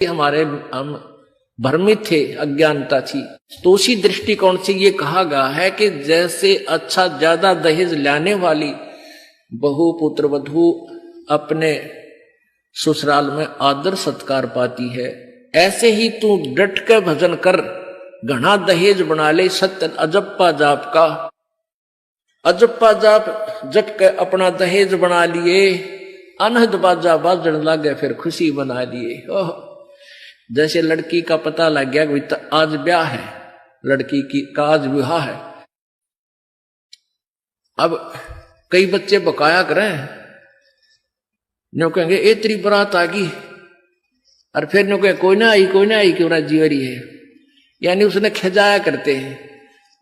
हमारे हम भ्रमित थे, अज्ञानता थी। तो उसी दृष्टिकोण से ये कहा गया है कि जैसे अच्छा ज्यादा दहेज लाने वाली बहु पुत्र वधू अपने ससुराल में आदर सत्कार पाती है, ऐसे ही तू डट के भजन कर, घना दहेज बना ले सत्य अजप्पा जाप का। अजप्पा जाप जप के अपना दहेज बना लिए, अनहद बाजा बाजन लागे फिर खुशी बना लिए। ओह, जैसे लड़की का पता लग गया कि आज ब्याह है, लड़की की का आज विवाह है। अब कई बच्चे बकाया करें, न्यू कहेंगे ए तेरी बारात आ गई, और फिर न्यू कहे कोई ना आई क्यों ना जीवरी है, यानी उसने खिजाया करते हैं।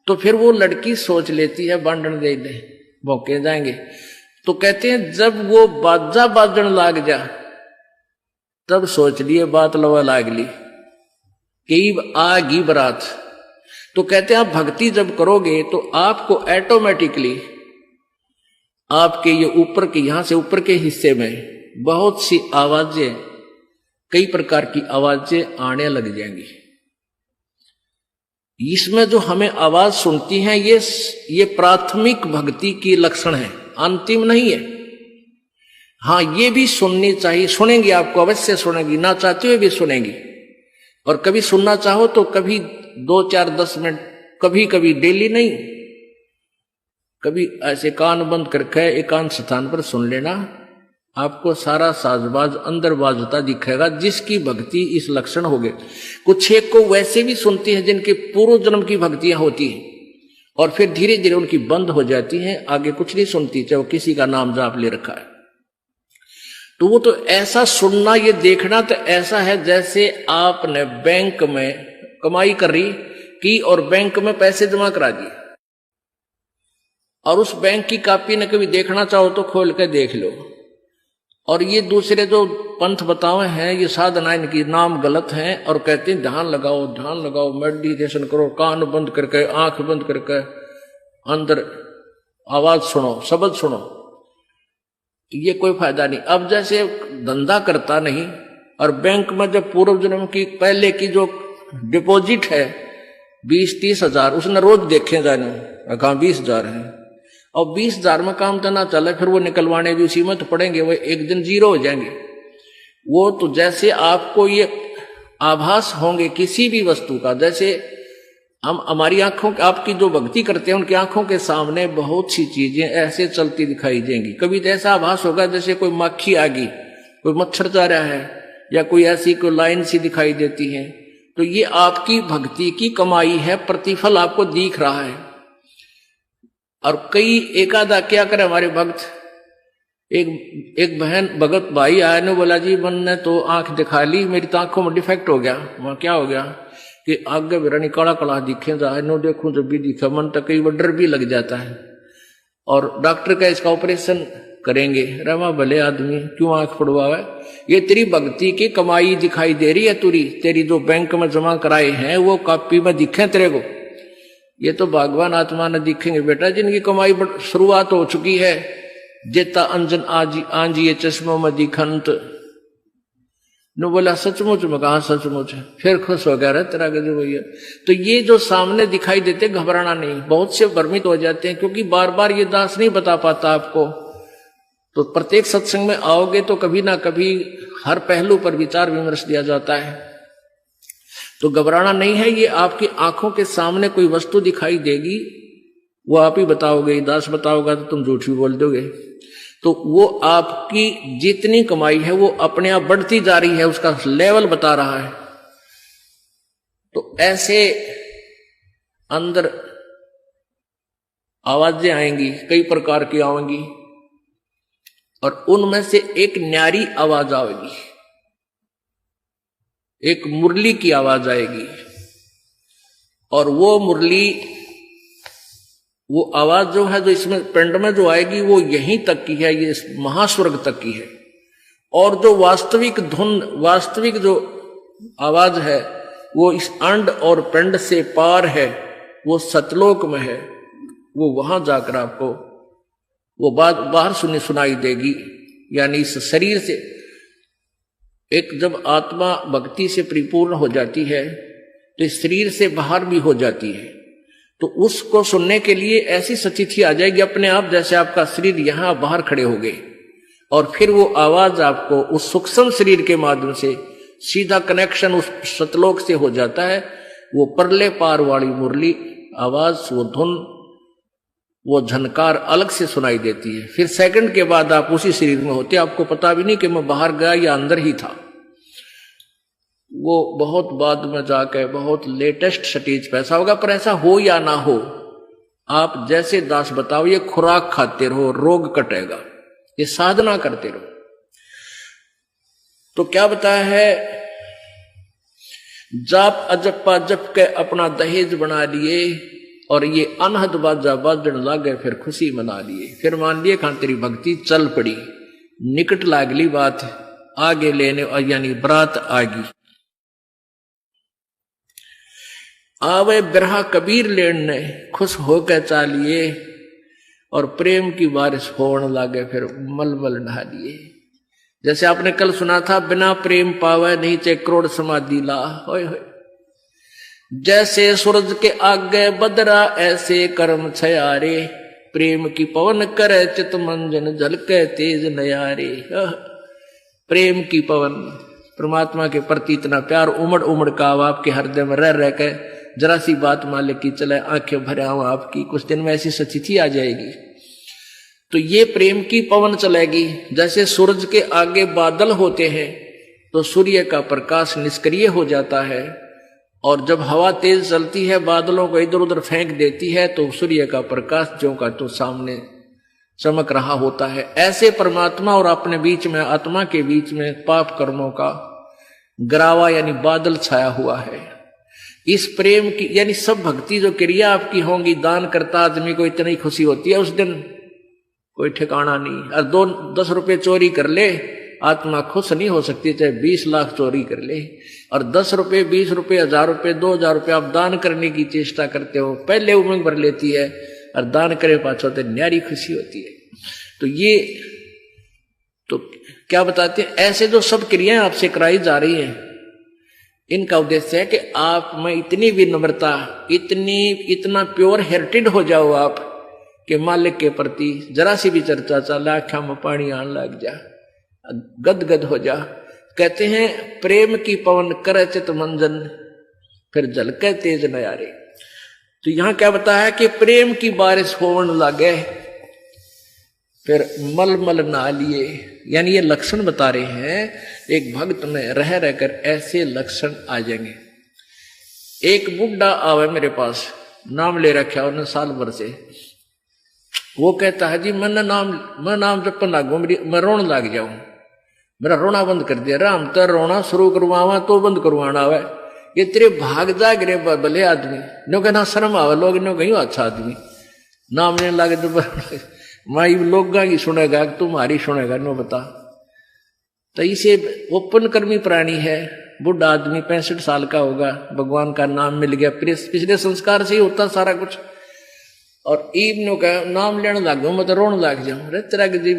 तो फिर वो लड़की सोच लेती है बांधन दे दे, भौंके जाएंगे। तो कहते हैं जब वो बाजा बाजन लाग जा तब सोच लिए बात लवा लाग ली कि आ गई बारात। तो कहते हैं आप भक्ति जब करोगे तो आपको ऑटोमेटिकली आपके ये ऊपर के यहां से ऊपर के हिस्से में बहुत सी आवाजें, कई प्रकार की आवाजें आने लग जाएंगी। इसमें जो हमें आवाज सुनती हैं ये प्राथमिक भक्ति की लक्षण है, अंतिम नहीं है। हाँ, ये भी सुननी चाहिए, सुनेंगी, आपको अवश्य सुनेंगी, ना चाहते हुए भी सुनेंगी। और कभी सुनना चाहो तो कभी 2, 4, 10 मिनट, कभी कभी डेली नहीं, कभी ऐसे कान बंद करके एकांत स्थान पर सुन लेना, आपको सारा साजबाज अंदर बाजता दिखेगा, जिसकी भक्ति इस लक्षण हो गए। कुछ एक को वैसे भी सुनती है जिनके पूर्व जन्म की भक्तियां होती हैं और फिर धीरे धीरे उनकी बंद हो जाती हैं, आगे कुछ नहीं सुनती, चाहे वो किसी का नाम जाप ले रखा है। तो वो तो ऐसा सुनना, ये देखना तो ऐसा है जैसे आपने बैंक में कमाई करी की और बैंक में पैसे जमा करा दिए, और उस बैंक की कॉपी ने कभी देखना चाहो तो खोल के देख लो। और ये दूसरे जो पंथ बतावे हैं, ये साधना इनकी नाम गलत हैं, और कहते हैं ध्यान लगाओ, मेडिटेशन करो, कान बंद करके, आंख बंद करके, अंदर आवाज सुनो, शब्द सुनो। ये कोई फायदा नहीं। अब जैसे धंधा करता नहीं और बैंक में जब पूर्व जन्म की पहले की जो डिपॉजिट है 20-30 हजार, उसने रोज देखे जाने, कहा 20,000 है, और 20,000 में काम तो ना चले, फिर वो निकलवाने भी उसी में तो पड़ेंगे, वो एक दिन जीरो हो जाएंगे। वो तो जैसे आपको ये आभास होंगे किसी भी वस्तु का, जैसे हम हमारी आंखों, आपकी जो भक्ति करते हैं उनकी आंखों के सामने बहुत सी चीजें ऐसे चलती दिखाई देंगी। कभी तो ऐसा आभास होगा जैसे कोई मक्खी आ गई, कोई मच्छर जा रहा है, या कोई ऐसी कोई लाइन सी दिखाई देती है। तो ये आपकी भक्ति की कमाई है, प्रतिफल आपको दिख रहा है। और कई एकादा क्या करे हमारे भक्त, एक बहन भगत भाई आया ने बोला जी मैंने तो आंख दिखा ली, मेरी तो आंखों में डिफेक्ट हो गया। वहां क्या हो गया कि आगे मेरा निकाला कला दिखे जाए, नो देखूं जब भी दिखा, मन तक कई बार डर भी लग जाता है। और डॉक्टर का इसका ऑपरेशन करेंगे, रमा भले आदमी क्यों आंख पड़वावे, ये तेरी भक्ति की कमाई दिखाई दे रही है, तेरी जो बैंक में जमा कराए हैं वो कॉपी में दिखे तेरे को। ये तो भगवान आत्मा ने दिखेंगे बेटा, जिनकी कमाई शुरुआत हो चुकी है। जेता अंजन आंजिए चश्मों में दिखंत, नो बोला सचमुच में, कहा सचमुच, फिर खुश हो गया, तेरा गजब भैया। तो ये जो सामने दिखाई देते, घबराना नहीं। बहुत से भ्रमित हो जाते हैं क्योंकि बार बार ये दास नहीं बता पाता आपको। तो प्रत्येक सत्संग में आओगे तो कभी ना कभी हर पहलू पर विचार विमर्श दिया जाता है। तो घबराना नहीं है, ये आपकी आंखों के सामने कोई वस्तु दिखाई देगी, वो आप ही बताओगे, दास बताओगा तो तुम झूठ भी बोल दोगे। तो वो आपकी जितनी कमाई है वो अपने आप बढ़ती जा रही है, उसका लेवल बता रहा है। तो ऐसे अंदर आवाजें आएंगी, कई प्रकार की आएंगी, और उनमें से एक न्यारी आवाज आएगी, एक मुरली की आवाज आएगी। और वो मुरली, वो आवाज जो है, जो इसमें पिंड में जो आएगी वो यहीं तक की है, ये महास्वर्ग तक की है। और जो वास्तविक धुन, वास्तविक जो आवाज है वो इस अंड और पिंड से पार है, वो सतलोक में है। वो वहां जाकर आपको वो बात बाहर सुनाई देगी, यानी इस शरीर से एक जब आत्मा भक्ति से परिपूर्ण हो जाती है तो इस शरीर से बाहर भी हो जाती है, तो उसको सुनने के लिए ऐसी सचिथी आ जाएगी अपने आप, जैसे आपका शरीर यहां बाहर खड़े हो गए, और फिर वो आवाज आपको उस सूक्ष्म शरीर के माध्यम से सीधा कनेक्शन उस सतलोक से हो जाता है। वो परले पार वाली मुरली आवाज, वो धुन, वो झनकार अलग से सुनाई देती है। फिर सेकंड के बाद आप उसी शरीर में होते, आपको पता भी नहीं कि मैं बाहर गया या अंदर ही था। वो बहुत बाद में जाके बहुत लेटेस्ट स्टेज पे ऐसा होगा, पर ऐसा हो या ना हो, आप जैसे दास बताओ, ये खुराक खाते रहो, रोग कटेगा, ये साधना करते रहो। तो क्या बताया है, जाप अजप्पा जप के अपना दहेज बना लिए, और ये अनहद बाजा बाजन लागे, फिर खुशी मना लिए। फिर मान लिए खान तेरी भक्ति चल पड़ी, निकट लागली बात आगे लेने, और यानी बरात आगी। आवे बिरहा कबीर लेने, खुश होकर चालिए, और प्रेम की बारिश होने लागे, फिर मलमल नहा लिए। जैसे आपने कल सुना था, बिना प्रेम पावे नहीं चे करोड़ समाधि ला। होय होय। जैसे सूरज के आगे बदरा, ऐसे कर्म छयारे, प्रेम की पवन करे चित मंजन, झलके तेज नयारे। प्रेम की पवन, परमात्मा के प्रति इतना प्यार उमड़ उमड़ का आपके हृदय में रह रह के, जरा सी बात मालिक की चले आंखें भरे आऊं आपकी, कुछ दिन में ऐसी सचिथी आ जाएगी। तो ये प्रेम की पवन चलेगी। जैसे सूरज के आगे बादल होते हैं तो सूर्य का प्रकाश निष्क्रिय हो जाता है, और जब हवा तेज चलती है बादलों को इधर उधर फेंक देती है तो सूर्य का प्रकाश ज्यों का तो सामने चमक रहा होता है। ऐसे परमात्मा और अपने बीच में, आत्मा के बीच में पाप कर्मों का गरावा यानी बादल छाया हुआ है। इस प्रेम की यानी सब भक्ति जो क्रिया आपकी होंगी, दान करता आदमी को इतनी खुशी होती है उस दिन कोई ठिकाना नहीं। और 10 रुपए चोरी कर ले, आत्मा खुश नहीं हो सकती, चाहे 20 लाख चोरी कर ले। और 10 रुपए, 20 रुपए, 1000 रुपए, 2000 रुपए आप दान करने की चेष्टा करते हो, पहले उमंग भर लेती है, और दान करे पाछो तो न्यारी खुशी होती है। तो ये तो क्या बताते हैं, ऐसे जो सब क्रियाएं आपसे कराई जा रही हैं, इनका उद्देश्य है कि आप में इतनी विनम्रता, इतना प्योर हार्टेड हो जाओ आप कि मालिक के प्रति जरा सी भी चर्चा चला, आँखों में पानी आने लग जा, गदगद हो जा। कहते हैं प्रेम की पवन करे चित मंजन, फिर झलके तेज नयारे। तो यहां क्या बताया है कि प्रेम की बारिश होने लगे, फिर मलमल नहा लिए। यानी ये लक्षण बता रहे हैं, एक भक्त में रह रहकर ऐसे लक्षण आ जाएंगे। एक बुढ़ा आवे मेरे पास, नाम ले रखा उन्हें साल भर से। वो कहता है जी मैं नाम जपन लागू, मैं रोने लग जाऊं, मेरा रोना बंद कर दिया। राम तो रोना शुरू करवावा तो बंद करवाना आवे, ये तेरे भाग जा गिरे भले आदमी, नो कहना शर्म आवे, लोग नो कहीं अच्छा आदमी नाम लेने लगे तो माई लोग की सुनेगा तुम्हारी सुनेगा, नो बता। तो इसे ओपन कर्मी प्राणी है, बुढ़ा आदमी 65 साल का होगा, भगवान का नाम मिल गया, पिछले संस्कार से ही होता सारा कुछ। और ईब का नाम लेने लग गया, मैं तो रोने लग जाऊं। अरे तेरा जी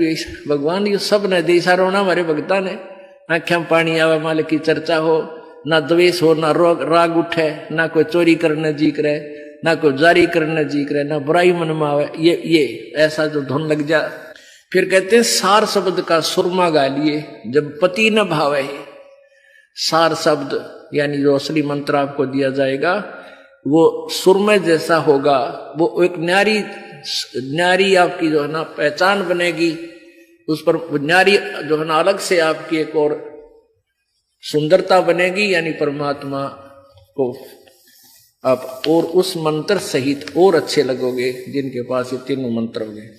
भगवान ये सब ने देसा रोना हमारे भगता ने, आंखें में पानी आवे, मालिक की चर्चा हो, ना द्वेष हो, ना राग उठे, ना कोई चोरी करने जी करे, ना कोई जारी करने जी करे, ना बुराई मन में आवे, ये ऐसा जो धुन लग जा। फिर कहते हैं सार शब्द का सुरमा गा लिए, जब पति न भावे। सार शब्द यानी जो असली मंत्र आपको दिया जाएगा वो सुरमे जैसा होगा, वो एक न्यारी आपकी जो है ना पहचान बनेगी, उस पर न्यारी जो है ना अलग से आपकी एक और सुंदरता बनेगी। यानी परमात्मा को आप और उस मंत्र सहित और अच्छे लगोगे जिनके पास ये तीनों मंत्र होंगे।